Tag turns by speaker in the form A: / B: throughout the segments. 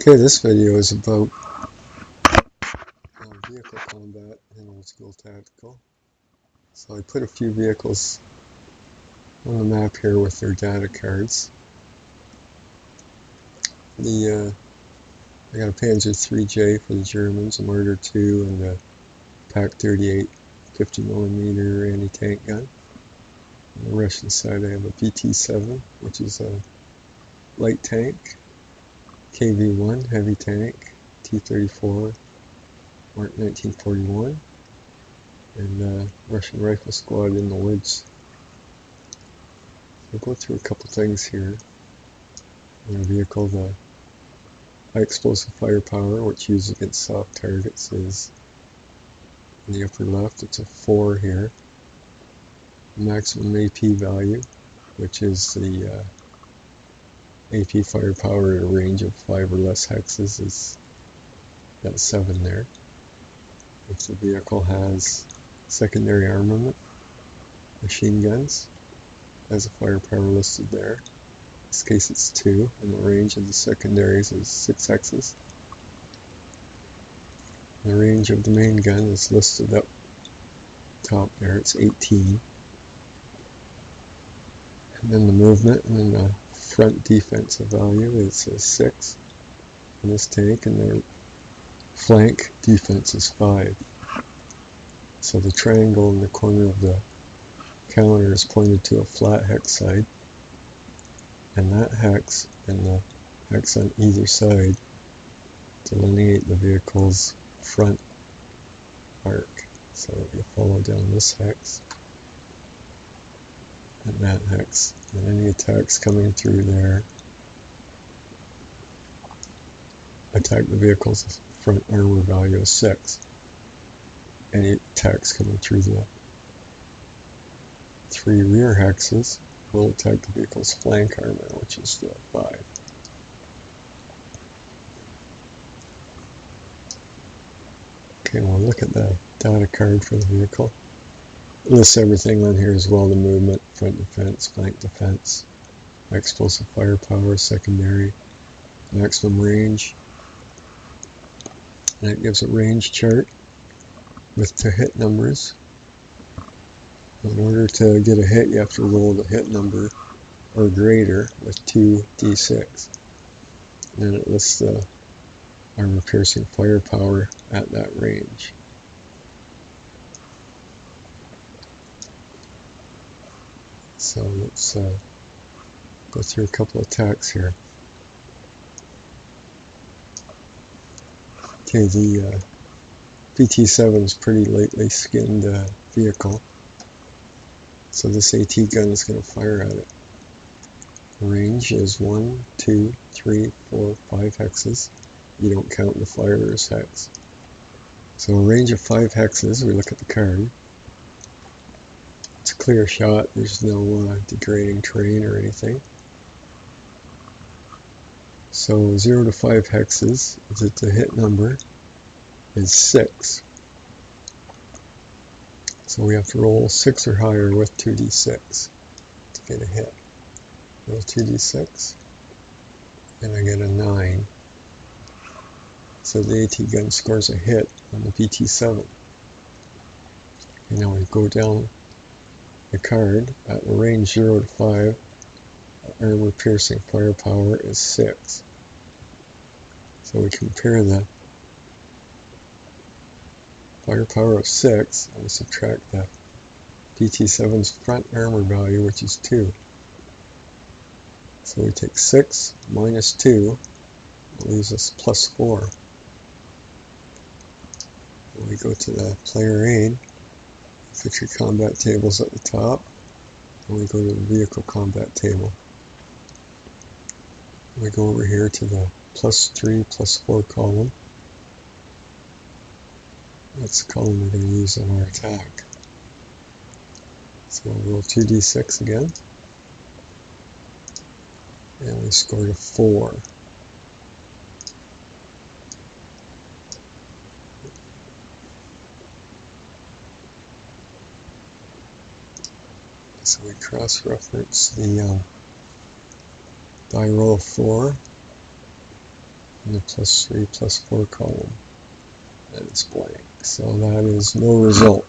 A: Okay, this video is about vehicle combat and old school tactical. So I put a few vehicles on the map here with their data cards. I got a Panzer IIIJ for the Germans, a Marder II, and a Pak 38 50mm anti-tank gun. On the Russian side I have a BT-7, which is a light tank, KV-1 heavy tank, T-34 Mark 1941, and Russian rifle squad in the woods. We'll go through a couple things here. In a vehicle, the high explosive firepower, which used against soft targets, is in the upper left. It's a 4 here. Maximum AP value, which is the AP firepower at a range of 5 or less hexes, is that 7 there. If the vehicle has secondary armament, machine guns, has a firepower listed there. In this case it's 2, and the range of the secondaries is 6 hexes. The range of the main gun is listed up top there, it's 18. And then the movement and then the front defensive value is a 6 in this tank, and the flank defense is 5. So the triangle in the corner of the counter is pointed to a flat hex side, and that hex and the hex on either side delineate the vehicle's front arc. So you follow down this hex and that hex, and any attacks coming through there attack the vehicle's front armor value of 6. Any attacks coming through the 3 rear hexes will attack the vehicle's flank armor, which is the 5. Okay, we'll look at the data card for the vehicle. It lists everything on here as well: the movement, front defense, flank defense, explosive firepower, secondary, maximum range, and it gives a range chart with the hit numbers. In order to get a hit, you have to roll the hit number or greater with 2d6. And then it lists the armor-piercing firepower at that range. So let's go through a couple of attacks here. Okay, the BT-7 is pretty lightly skinned vehicle. So this AT gun is going to fire at it. The range is 1, 2, 3, 4, 5 hexes. You don't count the firer's hex. So a range of 5 hexes, we look at the card. It's a clear shot, there's no degrading terrain or anything. So 0 to 5 hexes, the hit number is 6. So we have to roll 6 or higher with 2d6 to get a hit. Roll 2d6, and I get a 9. So the AT gun scores a hit on the BT-7. And now we go down the card. At the range 0 to 5, armor piercing firepower is 6. So we compare the firepower of 6 and we subtract the BT-7's front armor value, which is 2. So we take 6 minus 2, it leaves us plus 4. And we go to the player aid, infantry combat tables at the top, and we go to the vehicle combat table. We go over here to the plus 3, plus 4 column. That's the column we're going to use on our attack. So we'll roll 2d6 again. And we scored a 4. So we cross-reference the die roll of 4 in the +3, +4 column, and it's blank. So that is no result.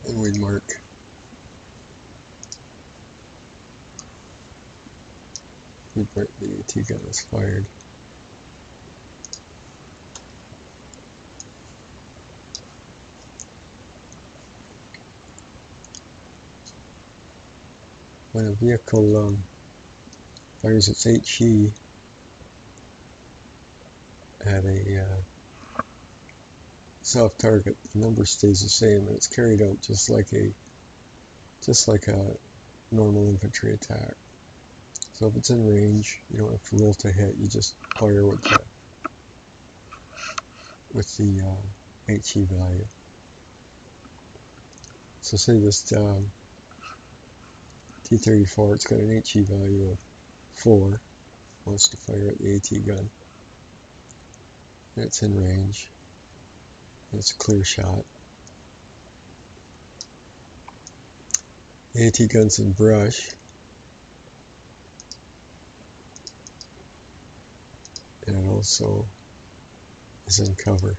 A: And we'd mark the AT gun is fired. When a vehicle fires its HE at a soft target, the number stays the same, and it's carried out just like a normal infantry attack. So if it's in range, you don't have to roll to hit. You just fire with the HE value. So say this T-34, it's got an HE value of 4, wants to fire at the AT gun, and it's in range, and it's a clear shot. The AT gun's in brush, and it also is in cover.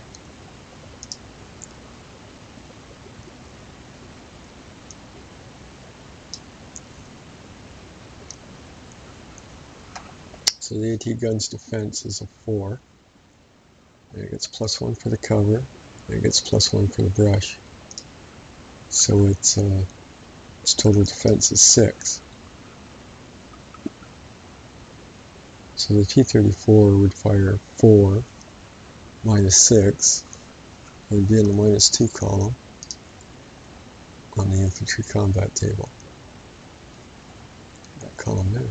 A: So the AT gun's defense is a 4, and it gets +1 for the cover, and it gets +1 for the brush. So its total defense is 6. So the T-34 would fire 4 minus 6. It would be in the -2 column on the infantry combat table. That column there.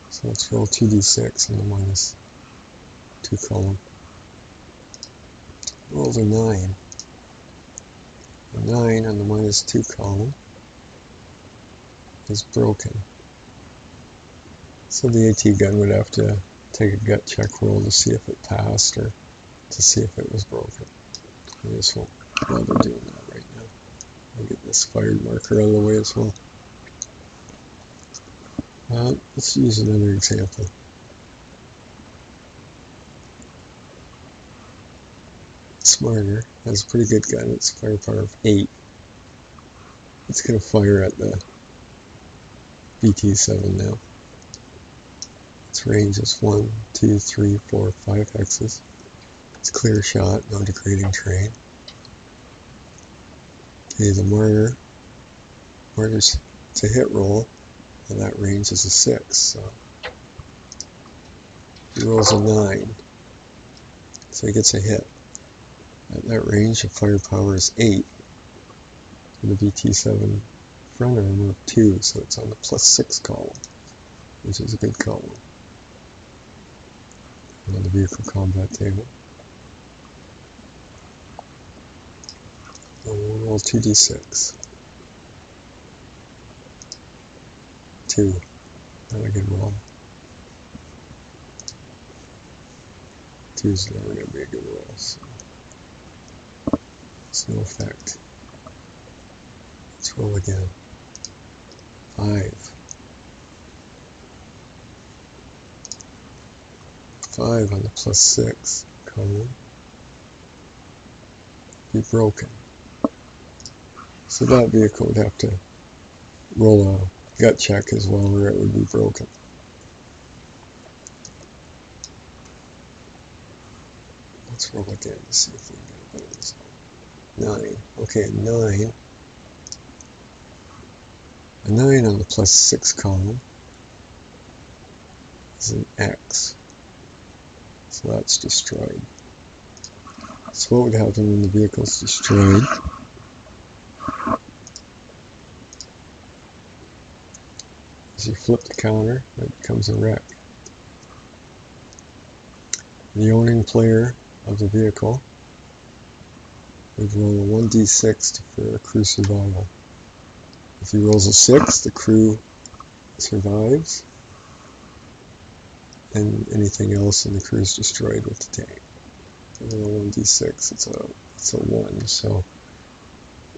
A: So let's roll 2d6 in the -2 column. Rolled a 9. A 9 on the -2 column is broken. So the AT gun would have to take a gut check roll to see if it passed or to see if it was broken. I just won't bother doing that right now. I'll get this fired marker out of the way as well. Let's use another example. Smarter has a pretty good gun. It's firepower of 8. It's going to fire at the BT-7 now. Its range is 1, 2, 3, 4, 5 hexes. It's a clear shot, no degrading terrain. Okay, the martyr's it's a hit roll, and that range is a 6. So he rolls a 9, so he gets a hit. At that range, the firepower is 8. And the BT-7 front armor of 2, so it's on the +6 column, which is a good column. And on the vehicle combat table, and we'll roll 2d6. 2, not a good roll. 2 is never going to be a good roll, so it's no effect. Let's roll again. 5. 5 on the +6 column. Be broken. So that vehicle would have to roll a gut check as well, or it would be broken. Let's roll again to see if we can get a better result. 9. Okay, 9. A 9 on the +6 column is an X. So that's destroyed. So what would happen when the vehicle is destroyed? As you flip the counter, it becomes a wreck. The owning player of the vehicle would roll a 1d6 for a crew survival. If he rolls a 6, the crew survives, and anything else in the crew is destroyed with the tank. And then a 1d6, it's a 1, so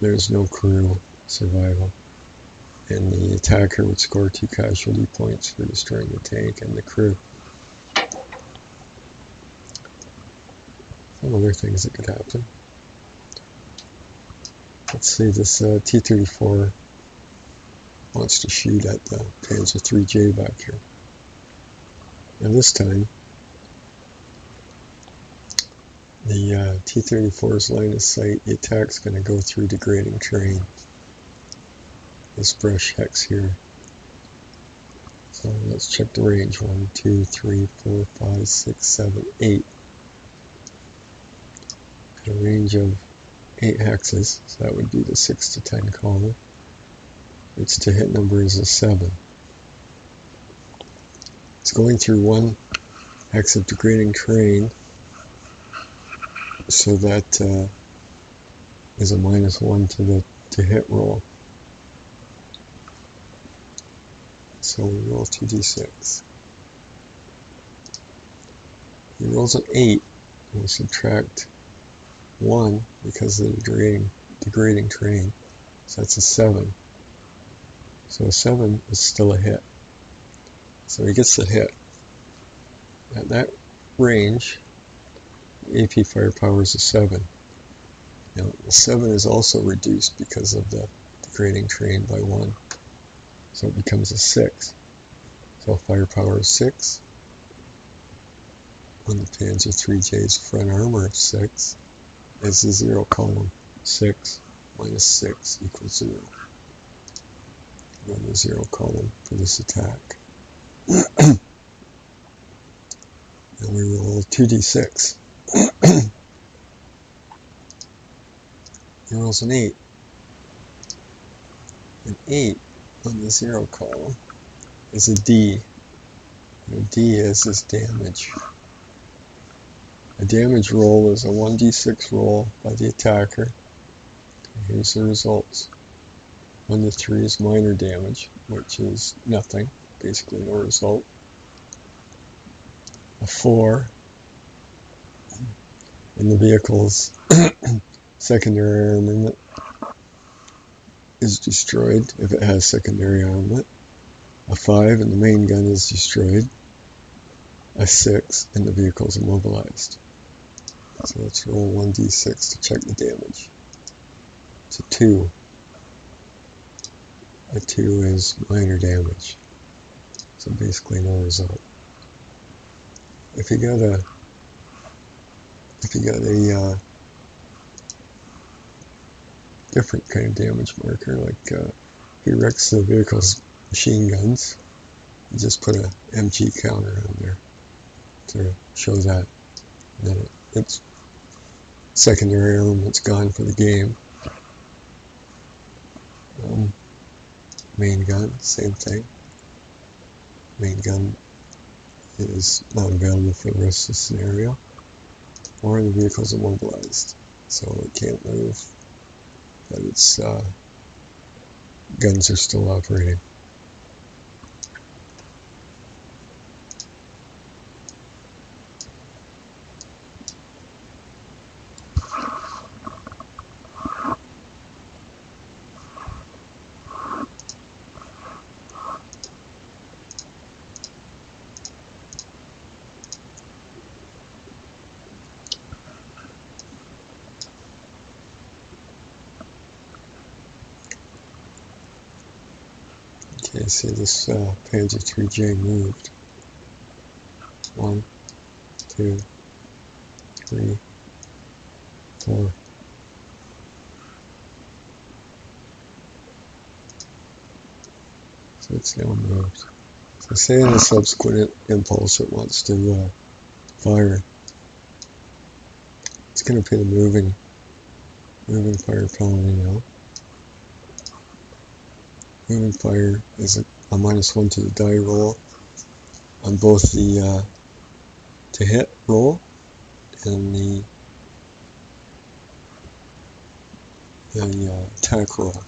A: there's no crew survival. and the attacker would score 2 casualty points for destroying the tank and the crew. Some other things that could happen. Let's see, this T-34 wants to shoot at the Panzer IIIJ back here. Now this time, the T-34's line of sight, the attack's going to go through degrading terrain. This brush hex here. So let's check the range. 1, 2, 3, 4, 5, 6, 7, 8. A range of 8 hexes, so that would be the 6 to 10 column. Its to hit number is a 7. It's going through 1 hex of degrading terrain, so that is a -1 to the to hit roll. So we roll 2d6. He rolls an 8, and we subtract 1 because of the degrading terrain, so that's a 7. So a 7 is still a hit. So he gets the hit. At that range, AP firepower is a 7. Now the 7 is also reduced because of the degrading terrain by 1. So it becomes a 6. So firepower is 6. On the Panzer IIIJ's front armor of 6 is the 0 column. 6 minus 6 equals 0. And then the 0 column for this attack. And we roll 2d6. He rolls an 8. An 8 on the 0 column is a D. And a D is this damage. A damage roll is a 1d6 roll by the attacker. And here's the results. 1 to 3 is minor damage, which is nothing, basically no result. A 4 in the vehicle's secondary armament is destroyed if it has secondary armament. A 5 and the main gun is destroyed. A 6 and the vehicle is immobilized. So let's roll 1d6 to check the damage. It's a 2. A 2 is minor damage. So basically no result. If you got a different kind of damage marker, like if you wrecks the vehicle's machine guns, you just put a MG counter on there to show that. And then its secondary armament's gone for the game. Main gun, same thing. Main gun is not available for the rest of the scenario. Or the vehicle's immobilized, so it can't move, but its guns are still operating. Okay, see this Panzer IIIJ moved. 1, 2, 3, 4. So it's now moved. So say in a subsequent impulse it wants to fire. It's going to put a moving fire penalty now. Moving fire is a -1 to the die roll on both the to hit roll and the attack roll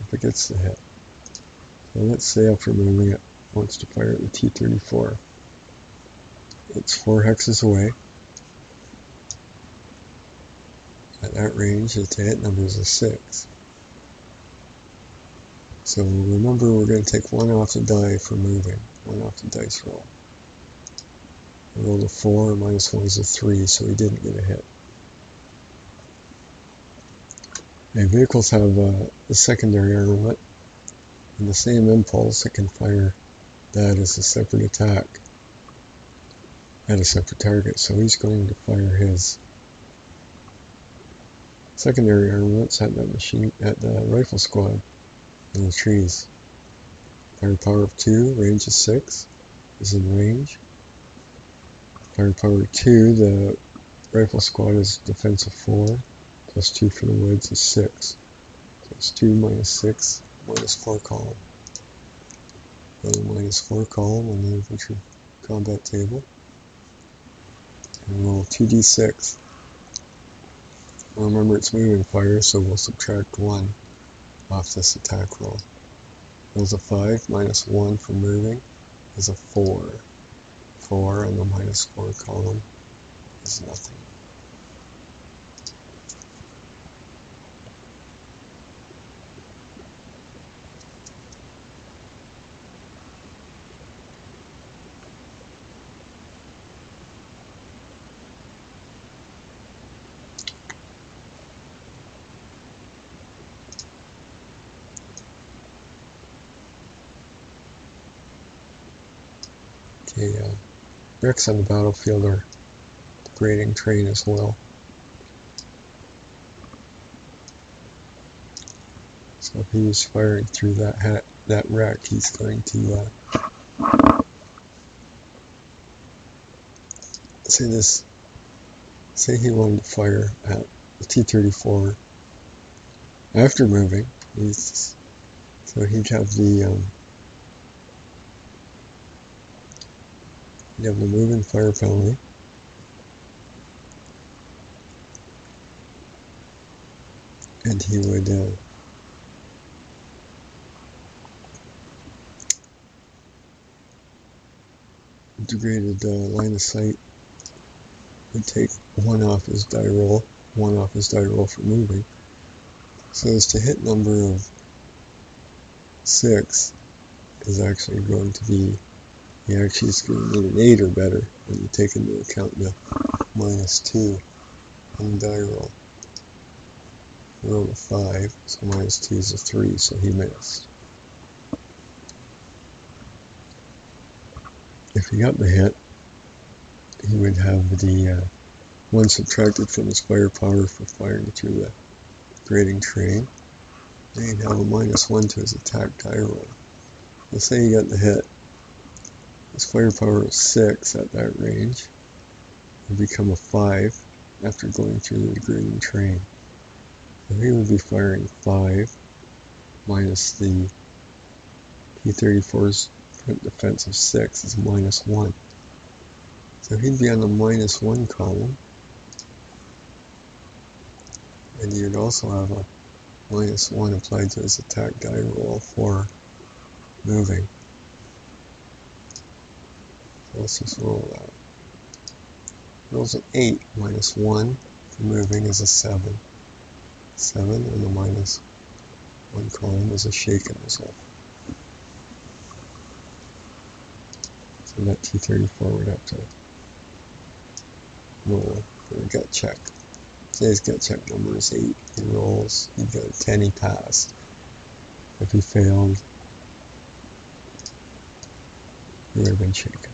A: if it gets the hit. So let's say after moving it wants to fire at the T-34. It's 4 hexes away. At that range, the to hit number is a 6. So remember, we're going to take 1 off the die for moving, 1 off the dice roll. I rolled a 4, minus 1 is a 3, so he didn't get a hit. Now, vehicles have a secondary armament, and the same impulse, it can fire that as a separate attack at a separate target. So he's going to fire his secondary armaments at the rifle squad in the trees. Firepower of 2, range of 6, is in range. Firepower 2, the rifle squad is defense of 4, plus 2 for the woods is 6. So it's 2 minus 6, minus 4 column. Another minus 4 column on the infantry combat table. And roll 2d6. Now remember, it's moving fire, so we'll subtract 1 off this attack roll. Rolls a 5, minus 1 for moving is a 4. 4 on the minus 4 column is nothing. Okay, bricks on the battlefield are degrading terrain as well. So if he's firing through that wreck, he's going to say he wanted to fire at the T-34 after moving. So he'd have the moving fire penalty. And he would degraded line of sight would take 1 off his die roll, 1 off his die roll for moving. So as to hit number of 6 is actually going to be, he actually is going to need an 8 or better when you take into account the minus 2 on the die roll. He rolled a 5, so minus 2 is a 3, so he missed. If he got the hit, he would have the 1 subtracted from his firepower for firing through the grading terrain. And he'd have a minus 1 to his attack die roll. Let's say he got the hit. His firepower is 6 at that range. It would become a 5 after going through the grading terrain. So he would be firing 5 minus the T-34's front defense of 6 is minus 1. So he'd be on the minus 1 column. And you'd also have a minus 1 applied to his attack die roll for moving. So let's just roll that. Rolls an 8, minus 1 for moving is a 7. 7 and the minus 1 column is a shaken result. So that T-34 would have to roll for a gut check. Say his gut check number is 8. He rolls, he got a 10, he passed. If he failed, he would have been shaken.